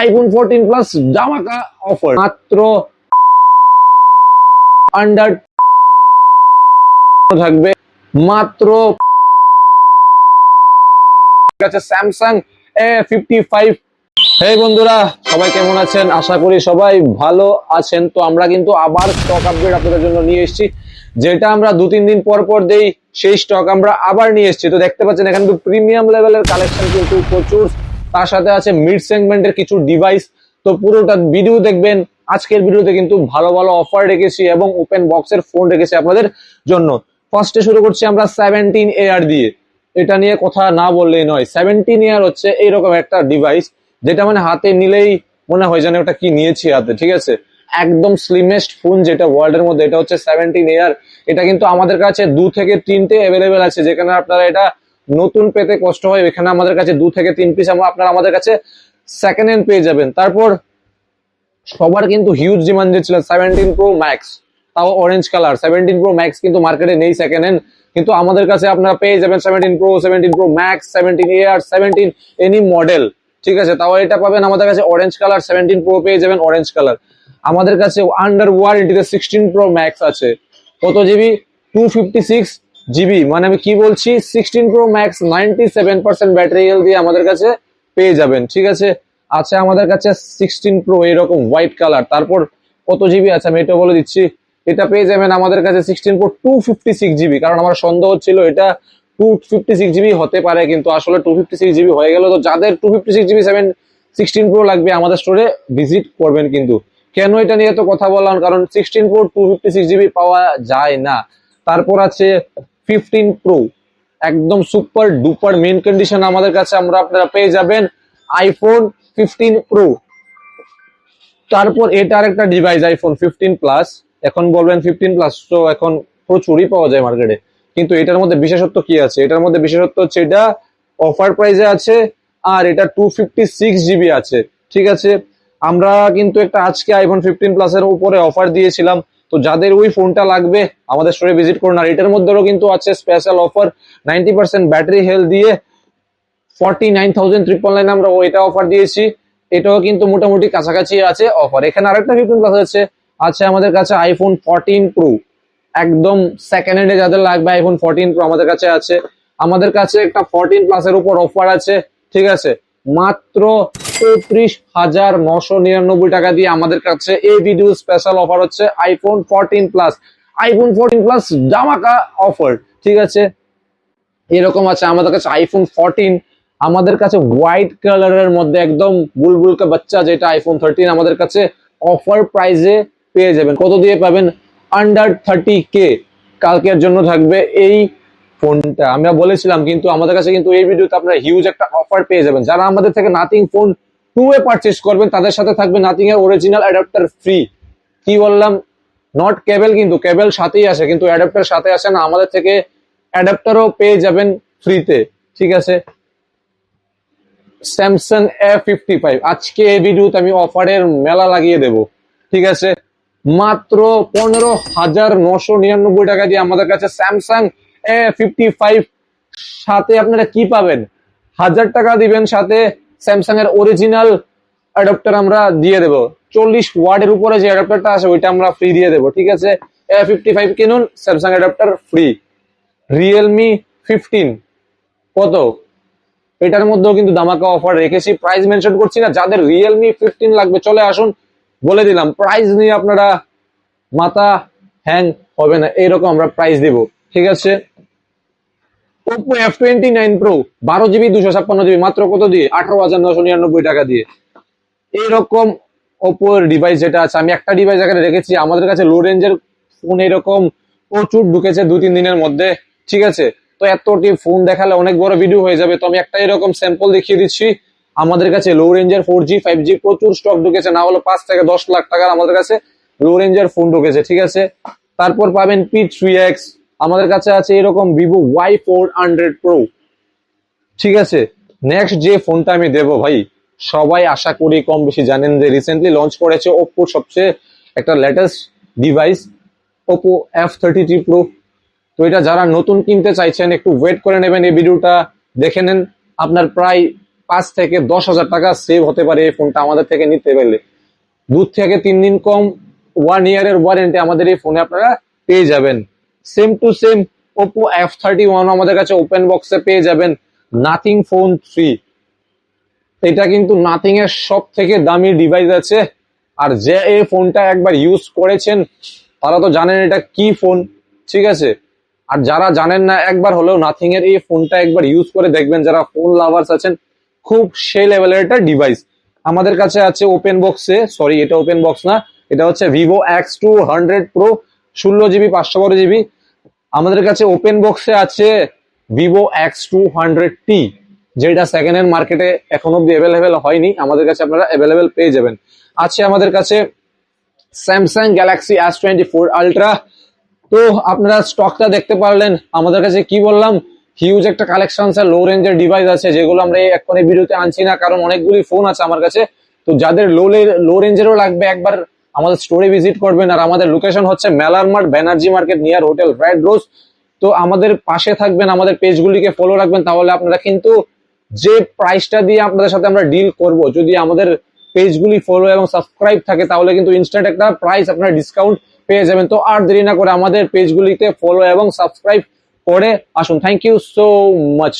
IPhone 14 plus ধামাকা offer মাত্র under থাকবে মাত্র স্যামসাং A55। হে বন্ধুরা, সবাই কেমন আছেন? আশা করি সবাই ভালো আছেন। তো আমরা কিন্তু আবার স্টক আপডেট আপনাদের জন্য নিয়ে এসেছি, যেটা আমরা 2-3 দিন পর পর দেই, সেই স্টক আমরা আবার নিয়ে এসেছি। তো দেখতে পাচ্ছেন এখানে কিন্তু প্রিমিয়াম লেভেলের কালেকশন কিন্তু প্রচুর, তার সাথে আছে মিড সেগমেন্টের কিছু ডিভাইস। তো পুরোটা ভিডিও দেখবেন। আজকের ভিডিওতে কিন্তু ভালো ভালো অফার রেখেছি এবং ওপেন বক্সের ফোন রেখেছি আপনাদের জন্য। ফার্স্টে শুরু করছি আমরা 17 AR দিয়ে। এটা নিয়ে কথা না বললেই নয়। 17 AR হচ্ছে এইরকম একটা ডিভাইস, যেটা মানে হাতে নিলেই মনে হয় যেন ওটা কি নিয়েছি হাতে, ঠিক আছে। একদম স্লিমেস্ট ফোন যেটা ওয়ার্ল্ডের মধ্যে, এটা হচ্ছে 17 AR। এটা কিন্তু আমাদের কাছে 2 থেকে 3টে অ্যাভেলেবেল আছে, যেখানে আপনারা এটা নতুন পেতে কষ্ট হয়, এখানে আমাদের কাছে 2 থেকে 3 পিস আপনারা আমাদের কাছে সেকেন্ড হ্যান্ড পেয়ে যাবেন। তারপর সবার কিন্তু হিউজ ডিমান্ড ছিল 17 Pro Max, তাও অরেঞ্জ কালার। 17 Pro Max কিন্তু মার্কেটে নেই সেকেন্ড হ্যান্ড, কিন্তু আমাদের কাছে আপনারা পেয়ে যাবেন 17 Pro, 17 Pro Max, 17 AR, 17 any model, ঠিক আছে। তাও এটা পাবেন আমাদের কাছে অরেঞ্জ কালার। 17 Pro পেয়ে যাবেন অরেঞ্জ কালার। আমাদের কাছে আন্ডার ওয়ারেন্টিতে 16 Pro Max আছে। কত জিবি? 256 জিবি। মানে আমি কি বলছি, 16 Pro Max 97% ব্যাটারি হেলথ দিয়ে আমাদের কাছে পেয়ে যাবেন, ঠিক আছে। আছে আমাদের কাছে 16 Pro এরকম হোয়াইট কালার। তারপর কত জিবি আছে আমি এটা বলে দিচ্ছি। এটা পেয়ে যাবেন আমাদের কাছে 16 Pro 256 জিবি। কারণ আমার সন্দেহ হচ্ছিল এটা 256 জিবি হতে পারে, কিন্তু আসলে 256 জিবি হয়ে গেল। তো যাদের 256 জিবি 16 Pro লাগবে আমাদের স্টোরে ভিজিট করবেন। কিন্তু কেন এটা নিয়ে তো কথা বললাম, কারণ 16 Pro 256 জিবি পাওয়া যায় না। তারপর আছে 15 Pro, একদম সুপার ডুপার মেন কন্ডিশন আমাদের কাছে আপনারা পেয়ে যাবেন আইফোন 15 Pro। তারপর এটা আরেকটা ডিভাইস আইফোন 15 প্লাস। এখন বলবেন 15 প্লাস তো এখন প্রচুরই পাওয়া যায় মার্কেটে, কিন্তু এটার মধ্যে বিশেষত্ব কি আছে? এটার মধ্যে বিশেষত্ব হচ্ছে এটা অফার প্রাইসে আছে, আর এটা 256 জিবি আছে, ঠিক আছে। আমরা কিন্তু একটা আজকে আইফোন 15 প্লাসের উপরে অফার দিয়েছিলাম। তো যাদের ওই ফোনটা লাগবে আমাদের স্টোরে ভিজিট করুন। আর এটার মধ্যেও কিন্তু আছে স্পেশাল অফার, 90% ব্যাটারি হেলথ দিয়ে 49,999 আমরা ওইটা অফার দিয়েছি। এটাও কিন্তু মোটামুটি কাছাকাছি আছে অফার। এখানে আরেকটা 15 প্লাস আছে আমাদের কাছে আইফোন 14 প্রো। একদম সেকেন্ড হ্যান্ডে যাদের লাগবে আইফোন 14 প্রো আমাদের কাছে আছে। আমাদের কাছে একটা 14 প্লাসের উপর অফার আছে, ঠিক আছে। মাত্র 34,999 টাকা দিয়ে আমাদের কাছে এই ভিডিও স্পেশাল অফার হচ্ছে আইফোন 14 প্লাস। আইফোন 14 প্লাস ধামাকা অফার, ঠিক আছে। এরকম আছে আমাদের কাছে আইফোন 14, আমাদের কাছে হোয়াইট কালারের মধ্যে একদম বুলবুল কা বাচ্চা, যেটা আইফোন 13 আমাদের কাছে অফার প্রাইসে পেয়ে যাবেন। কত দিয়ে পাবেন? Under 30K। কালকের জন্য থাকবে এই ফোনটা, আমরা বলেছিলাম। কিন্তু আমাদের কাছে কিন্তু এই ভিডিওতে আপনারা হিউজ একটা অফার পেয়ে যাবেন। যারা আমাদের থেকে নাথিং ফোন 2 এ পারচেজ করবেন তাদের সাথে থাকবে নাথিং এর অরিজিনাল অ্যাডাপ্টার ফ্রি। কি বললাম? নট কেবল, কিন্তু কেবল সাথেই আসে, কিন্তু অ্যাডাপ্টার সাথে আসে না। আমাদের থেকে অ্যাডাপ্টারও পেয়ে যাবেন ফ্রিতে, ঠিক আছে। স্যামসাং A55 আজকে এই ভিডিওতে আমি অফারের মেলা লাগিয়ে দেব, ঠিক আছে। মাত্র 15,999 টাকা দিয়ে আমাদের কাছে স্যামসাং A55। সাথে আপনারা কি পাবেন? 1000 টাকা দিবেন, সাথে স্যামসাং এর অরিজিনাল অ্যাডাপ্টার আমরা দিয়ে দেব। 40 ওয়াটের উপরে যে অ্যাডাপ্টারটা আছে ওইটা আমরা ফ্রি দিয়ে দেবো, ঠিক আছে। A55 কিনুন, স্যামসাং অ্যাডাপ্টার ফ্রি। রিয়েলমি 15 কত? এটার মধ্যেও কিন্তু ধামাকা অফার রেখেছি, প্রাইস মেনশন করছি না। যাদের রিয়েলমি 15 লাগবে চলে আসুন, বলে দিলাম প্রাইস নিয়ে আপনারা মাথা হ্যাং হবে না, এইরকম আমরা প্রাইস দিব, ঠিক আছে। Oppo F29 Pro 12 GB 256 GB মাত্র কত দিয়ে? 18,999 টাকা দিয়ে। এইরকম Oppo এর ডিভাইস যেটা আছে, আমি একটা ডিভাইস এখানে রেখেছি। আমাদের কাছে লো রেঞ্জের ফোন এরকম প্রচুর ঢুকেছে 2-3 দিনের মধ্যে, ঠিক আছে। তো এতটি ফোন দেখালে অনেক বড় ভিডিও হয়ে যাবে, তো আমি একটা এরকম স্যাম্পল দেখিয়ে দিচ্ছি। আমাদের কাছে লো রেঞ্জের 4G 5G প্রচুর স্টক ঢুকেছে, না হলো 5 থেকে 10 লাখ টাকার আমাদের কাছে লো রেঞ্জের ফোন ঢুকেছে, ঠিক আছে। তারপর পাবেন P3X। আমাদের কাছে আছে এরকম Vivo Y400 Pro, ঠিক আছে। নেক্সট যে ফোনটা আমি দেবো ভাই, সবাই আশা করি কম বেশি জানেন যে রিসেন্টলি লঞ্চ করেছে ওপ্পোর সবচেয়ে একটা latest device Oppo F33 Pro। তো এটা যারা নতুন কিনতে চাইছেন একটু ওয়েট করে নেবেন, এই ভিডিওটা দেখে নেন। আপনার প্রায় 5 থেকে 10 হাজার টাকা সেভ হতে পারে এই ফোনটা আমাদের থেকে নিতে পারলে। 2 থেকে 3 দিন কম 1 ইয়ারের ওয়ারেন্টি আমাদের এই ফোনে আপনারা পেয়ে যাবেন। Same to same Oppo F31 আমাদের কাছে ওপেন বক্সে পেয়ে যাবেন। নাথিং ফোন 3, এটা কিন্তু নাথিং এর সব থেকে দামি ডিভাইস আছে। আর যে এই ফোনটা একবার ইউজ করেছেন তারা তো জানেন এটা কি ফোন, ঠিক আছে। আর যারা জানেন না একবার হলেও নাথিং এর এই ফোনটা একবার ইউজ করে দেখবেন, যারা ফোন লাভার্স আছেন। খুব সেই লেভেলের একটা ডিভাইস আমাদের কাছে আছে ওপেন বক্সে। সরি, এটা ওপেন বক্স না, এটা হচ্ছে Vivo X200 Pro 16GB 512GB। আমাদের কাছে ওপেন বক্সে আছে ভিভো X200T, যেটা সেকেন্ড হ্যান্ড মার্কেটে এখন অব্দি অ্যাভেলেবেল হয়নি, আমাদের কাছে আপনারা অ্যাভেলেবেল পেয়ে যাবেন। আছে আমাদের কাছে স্যামসাং গ্যালাক্সি S24 আলট্রা। তো আপনারা স্টকটা দেখতে পারলেন, আমাদের কাছে কি বললাম হিউজ একটা কালেকশন আর লো রেঞ্জের ডিভাইস আছে, যেগুলো আমরা এখন এই ভিডিওতে আনছি না, কারণ অনেকগুলি ফোন আছে আমার কাছে। তো যাদের লো রেঞ্জেরও লাগবে একবার আমাদের স্টোরে ভিজিট করবেন। আর আমাদের লোকেশন হচ্ছে মেলার মাঠ, Banerjee market, near hotel red rose. তো আমাদের পাশে থাকবেন, আমাদের পেজগুলিকে ফলো রাখবেন, তাহলে আপনারা কিন্তু যে প্রাইসটা দিয়ে আপনাদের সাথে আমরা ডিল করব, যদি আমাদের পেজগুলি ফলো এবং সাবস্ক্রাইব থাকে তাহলে কিন্তু ইনস্ট্যান্ট একটা প্রাইস আপনারা ডিসকাউন্ট পেয়ে যাবেন। তো আর দেরি না করে আমাদের পেজগুলিতে ফলো এবং সাবস্ক্রাইব করে আসুন। Thank you so much.